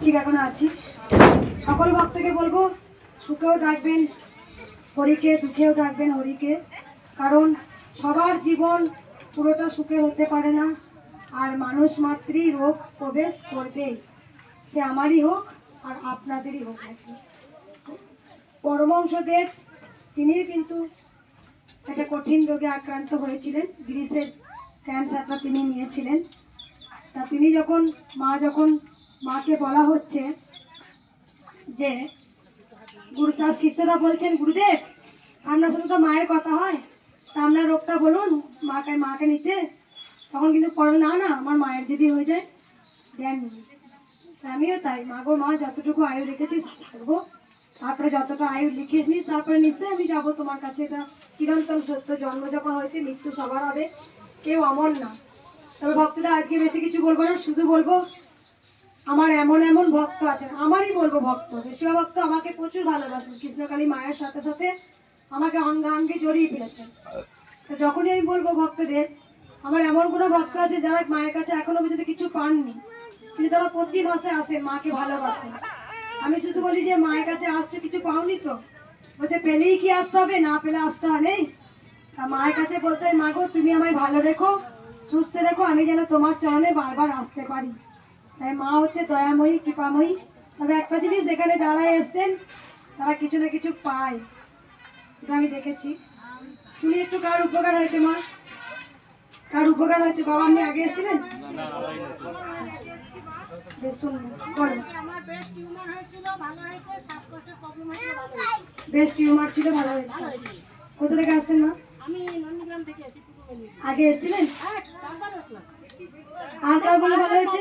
ঠিক এখনো আছি। সকল ভক্তকে বলবো সুখেও ডাকবেন হরিকে, দুঃখেও ডাকবেন হরিকে, কারণ সবার জীবন পুরোটা সুখে হতে পারে না। আর মানুষ মাত্রই রোগ প্রবেশ করবেই, সে আমারই হোক আর আপনাদেরই হোক। পরমহংসদেব তিনি কিন্তু একটা কঠিন রোগে আক্রান্ত হয়েছিলেন, গ্রিসের ক্যান্সারটা তিনি নিয়েছিলেন। তা তিনি যখন মাকে বলা হচ্ছে যে তার শিষ্যরা বলছেন, গুরুদেব আপনার সাথে তো মায়ের কথা হয়, তা আপনার রোগটা বলুন মাকে নিতে। তখন কিন্তু পরে না আমার মায়ের যদি হয়ে যায় দেননি। আমিও তাই, মা যতটুকু আয়ু রেখেছি থাকবো, তারপরে যতটা আয়ু লিখে নিস তারপরে নিশ্চয়ই আমি যাবো তোমার কাছে। এটা চিরন্তন সত্য, জন্ম যখন হয়েছে মৃত্যু সবার হবে, কেউ অমর না। তবে ভক্তরা আজকে বেশি কিছু বলবো না, শুধু বলবো আমার এমন এমন ভক্ত আছেন, আমারই বলবো ভক্ত, বেশিরভাগ ভক্ত আমাকে প্রচুর ভালোবাসেন, কৃষ্ণকালী মায়ের সাথে সাথে আমাকে অঙ্গাঙ্গে জড়িয়ে ফেলেছেন। তো যখনই আমি বলবো ভক্তদের, আমার এমন কোনো ভক্ত আছে যারা মায়ের কাছে এখনো পর্যন্ত কিছু পাননি, কিন্তু তারা প্রতি মাসে আসেন, মাকে ভালোবাসেন। আমি শুধু বলি যে মায়ের কাছে আসছে কিছু পাওনি তো, বলছে পেলেই কি আসতে হবে, না পেলে আসতে হয় নেই। তা মায়ের কাছে বলতে হয়, মা গো তুমি আমায় ভালো রেখো, সুস্থ রেখো, আমি যেন তোমার চরণে বারবার আসতে পারি। তাই মা হচ্ছে দয়াময়ী, কৃপাময়ী। তবে একটা জিনিস, এখানে যারা এসছেন তারা কিছু না কিছু পায়, এটা আমি দেখেছি। শুনি একটু কার উপকার হয়েছে মা, কার উপকার হয়েছে? বাবা আপনি আগে এসেছিলেন? বেশ টিউমার ছিল, ভালো হয়েছে। কোথা থেকে আসছেন মা? আগে এসেছিলেন? আর কার বলে ভালো হয়েছে?